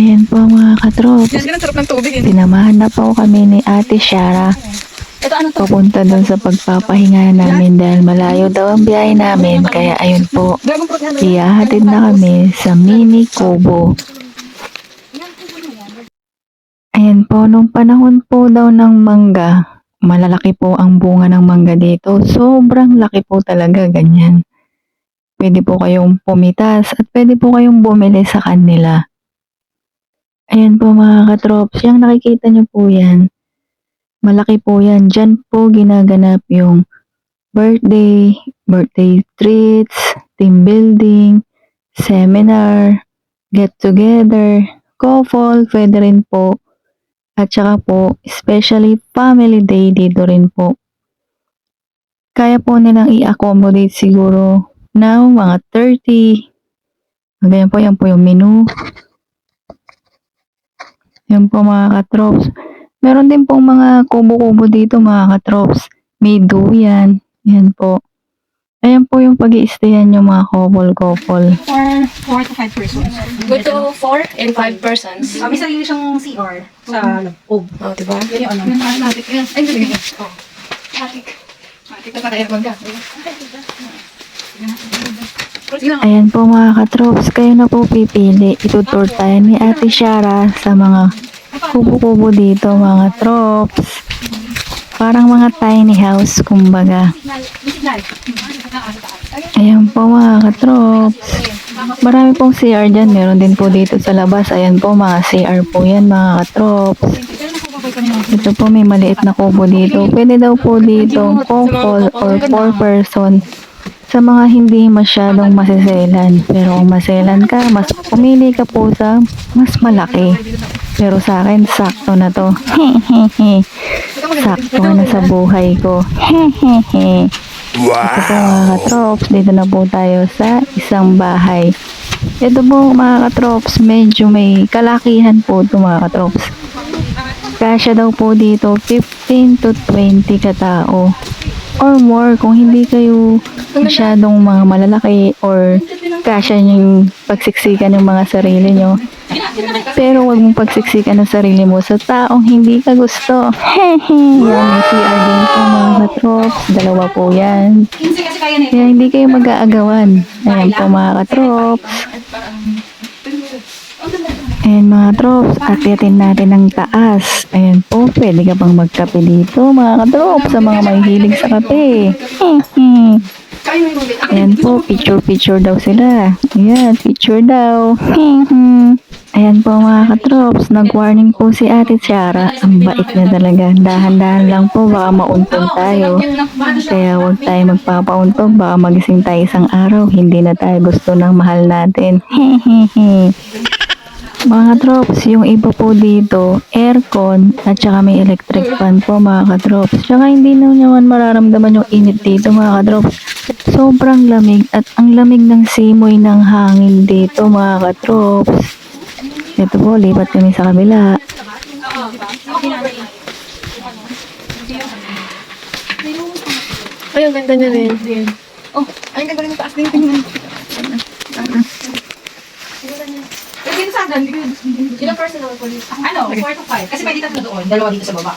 Ayan po mga katrops, Yan, sarap ng tubig eh. sinamahan na po kami ni Ate Shara Ito ano to? papunta dun sa pagpapahinga namin dahil malayo daw ang biyahe namin. Kaya ayun po, Dragon fruit yan. iyahatid na kami sa mini Kubo. Ayan po, nung panahon po daw ng mangga, malalaki po ang bunga ng mangga dito. Sobrang laki po talaga, ganyan. Pwede po kayong pumitas at pwede po kayong bumili sa kanila. Ayan po mga katrops, yung nakikita nyo po yan, malaki po yan. Diyan po ginaganap yung birthday treats, team building, seminar, get together, couple, pwede rin po. At saka po, especially family day dito rin po. Kaya po nilang i-accommodate siguro ng mga 30. Ganyan po, yan po yung menu. Yan po mga katrops. Meron din pong mga kubo-kubo dito mga katrops. May duyan. Yan po. Ayan po yung pag-i-stayan yung mga couple-couple. For 4 to 5 persons. Good to 4 and 5 persons. May sarili siyang CR sa loob. Oh, diba? Yan yung ano. Matik yan. Ay, galing yan. Matik. Matik na pa-aircon ka. Ayan po mga katrops. Kayo na po pipili. Itutour tayo ni Ate Shara sa mga kubo-kubo dito mga trops. Parang mga tiny house kumbaga. Ayan po mga katrops. Marami pong CR dyan. Meron din po dito sa labas. Ayan po mga CR po yan mga katrops. Ito po may maliit na kubo dito. Pwede daw po dito couple or 4 person. Sa mga hindi masyadong maseselan. Pero kung maselan ka, mas pumili ka po sa mas malaki. Pero sa akin, sakto na to. Sakto na sa buhay ko. Ito po mga katrops, dito na po tayo sa isang bahay. Ito po mga katrops, medyo may kalakihan po ito mga katrops. Kasya daw po dito 15 to 20 katao or more kung hindi kayo masyadong mga malalaki or kasya yung pagsiksikan ng mga sarili nyo. Pero wag mong pagsiksikan ng sarili mo sa taong hindi ka gusto. Yan, may CR din po mga katrops. Dalawa po yan. Kaya hindi kayo mag-aagawan. Ayan po mga katrops. Ayan mga trops, akyatin natin ang taas. Ayan po, pwede ka pang magkape dito mga katrops sa mga mahihilig sa kape. Ayan po, picture daw sila. Ayan, picture daw. Ayan po mga katrops, nag-warning po si Ate Shara. Ang bait niya talaga. Dahan-dahan lang po, baka mauntog tayo. Kaya huwag tayo magpapauntog, baka magising tayo isang araw. Hindi na tayo gusto ng mahal natin. Mga katrops, yung iba po dito, aircon at saka may electric fan po mga katrops. Tsaka hindi na naman mararamdaman yung init dito mga katrops. Sobrang lamig at ang lamig ng simoy ng hangin dito mga katrops. Ito po, lipat kami sa kabila. Ay, ang ganda niya rin. Oh, ay, ganda rin yung taas din. Tingnan. Dito sa akin, Ilang personal police? ano, 4 to 5. Kasi pwede tatlo doon, dalawa dito sa baba.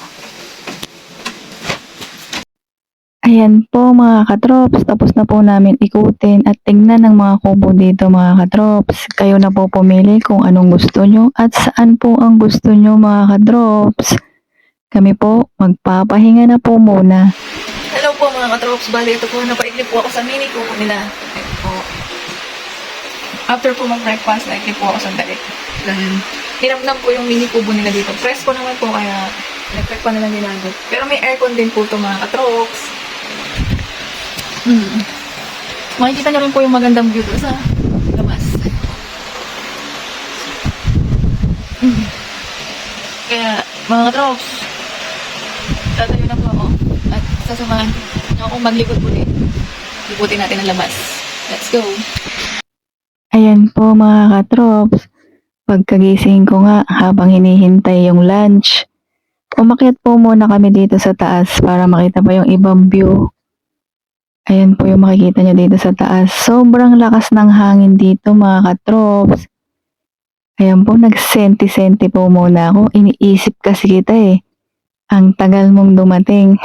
Ayan po mga katrops, tapos na po namin ikutin at tingnan ng mga kubo dito mga katrops. Kayo na po pumili kung anong gusto nyo at saan po ang gusto nyo mga katrops. Kami po, magpapahinga na po muna. Hello po mga katrops, bali ito po, napaikli po ako sa mini kubo nila. Ito. After po mag-breakfast, naikli po ako sandali. Dahil tinamnam po yung mini kubo nila dito. Presko naman po, kaya electric pa naman ginagod. Pero may aircon din po ito mga katrops. Makikita nyo rin po yung magandang view doon sa labas. Kaya mga katrops, tatayo na po ako at sasamahan nyo akong maglikod ulit. Liputin natin ang labas. Let's go! Ayan po mga katrops, pagkagising ko nga habang hinihintay yung lunch, umakyat po muna kami dito sa taas para makita pa yung ibang view. Ayan po yung makikita nyo dito sa taas. Sobrang lakas ng hangin dito mga katrops. Ayan po, nagsenti-senti po muna ako. Iniisip kasi kita eh. Ang tagal mong dumating.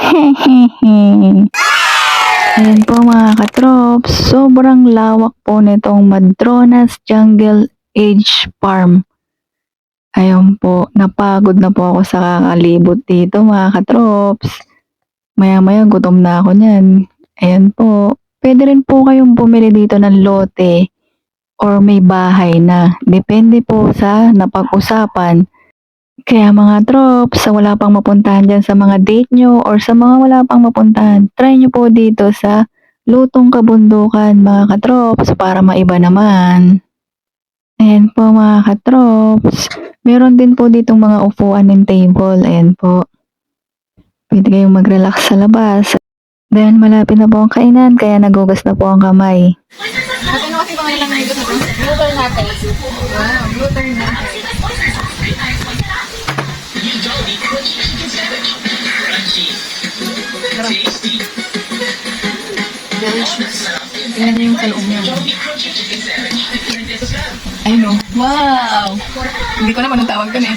Ayan po mga katrops, sobrang lawak po nitong Madronas Jungle Age Farm. Ayan po, napagod na po ako sa kakalibot dito mga katrops. Maya-maya gutom na ako niyan. Ayan po, pwede rin po kayong bumili dito ng lote or may bahay na. Depende po sa napag-usapan. Kaya mga trops, sa wala pang mapuntahan dyan sa mga date nyo or sa mga wala pang mapuntahan, try nyo po dito sa Lutong Kabundukan mga katrops para maiba naman. Ayan po mga katrops, meron din po ditong mga upuan and table. Ayan po, pwede kayong mag-relax sa labas. Dahil malapit na po ang kainan, kaya nagugas na po ang kamay. Ano kasi mga ilang nito na Bluter natin. Wow, bluter natin. Delicious. Tingnan niyo yung kaloob niya. Ay no. Wow! Hindi ko naman ang tawag dun eh.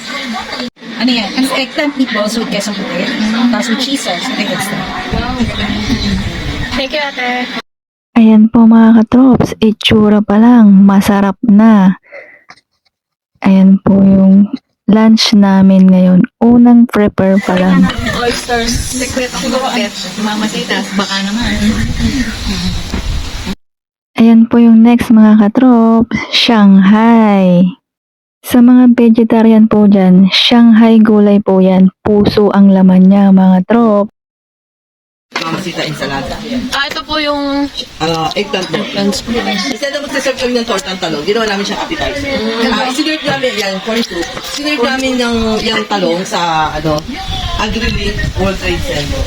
Ano yan? Ang eggplant meatballs with queso puti. Tapos with cheese sauce. Ito yung extra. Wow, thank you, ate. Ayan po mga katrops, itsura pa lang, masarap na. Ayan po yung lunch namin ngayon. Unang prepare pa lang. Oysters. Secret of Market. Mamasitas. Baka naman. Ayan po yung next mga katrops, Shanghai. Sa mga vegetarian po dyan, Shanghai gulay po yan. Puso ang laman niya mga trop. Mamasita ensalada. Ito po yung Eggplant mo. Instead na magsaserve kami ng tortang talong, ginawa namin siyang appetizer. Sinerve namin yan, corn soup. Sinerve namin yung talong sa Agri-Link World Trade Center.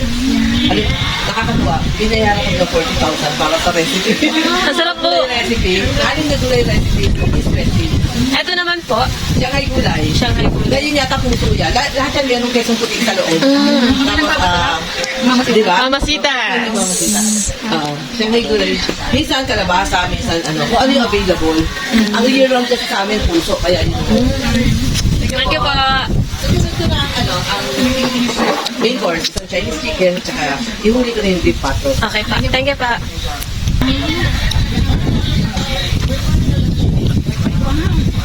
Nakakatuwa, binayaran ko ng 40,000 para sa recipe. masarap po. Recipe, anim na gulay recipe, cookies recipe. Ito naman po. Shanghai gulay. Shanghai gulay. Ganyan yata puso yan. Lahat yan merong kesong puti sa loob. Tapos, di ba? Mamasita. Shanghai gulay. Minsan kalabasa, minsan kung ano yung available. Ang year round kasi sa amin puso, kaya yun. Thank you po. Susunod na ang main course, isang Chinese chicken, tsaka ihuli ko na yung beef pato. Okay pa. Thank you pa.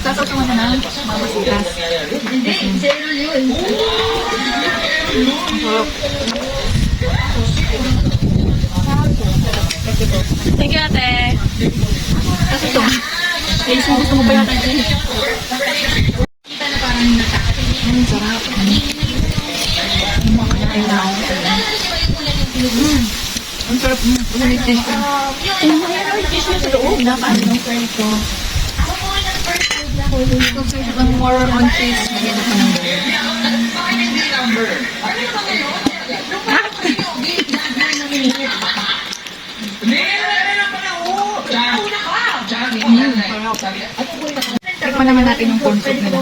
Sasok mo na mamasitas. Thank you, ate. Kasi ito. Gusto mo pa yata din. Ang sarap. Ang sarap niya. Ulit din siya. Sa loob. Nakaan ng ito. Kung more on cheese, maganda pa ng Tikman naman natin yung corn soup nila.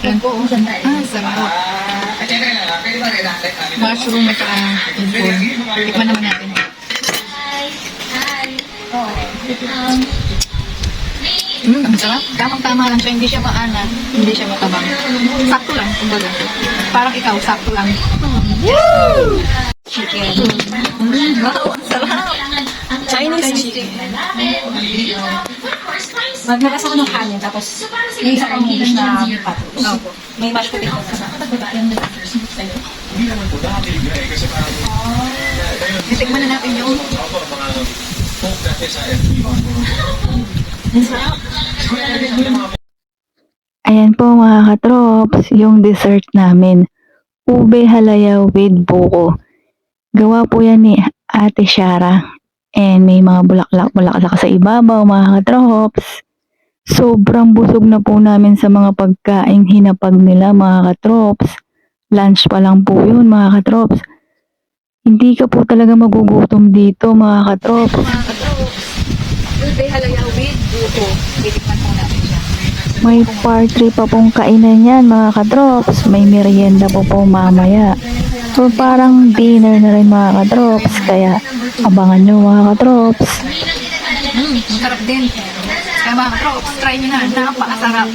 Ayan po. Sarap. Mushroom at saka yung corn. Tikman naman natin. Ang sarap. Tamang-tama lang siya. Hindi siya maanat. Hindi siya matabang. Sakto lang. Kumbaga. Parang ikaw, sakto lang. Chicken. Wow, ang sarap. Chinese chicken. Maglabas ako ng kanin, tapos yung isa pang dish na patos. May mashed potato kasama. Tikman na natin yung Ayan po mga katrops, yung dessert namin. Ube halayaw with buko. Gawa po yan ni Ate Shara. And may mga bulaklak sa ibabaw mga katrops. Sobrang busog na po namin sa mga pagkaing hinapag nila mga katrops. Lunch pa lang po yun mga katrops. Hindi ka po talaga magugutom dito mga katrops. ube halayaw with buko. Titikman po natin siya. May part 3 pa pong kainan yan mga katrops. May merienda po mamaya. So parang dinner na rin mga katrops. Kaya abangan nyo mga katrops. Masarap din. Saka Kaya mga katrops, try nyo na. Napakasarap.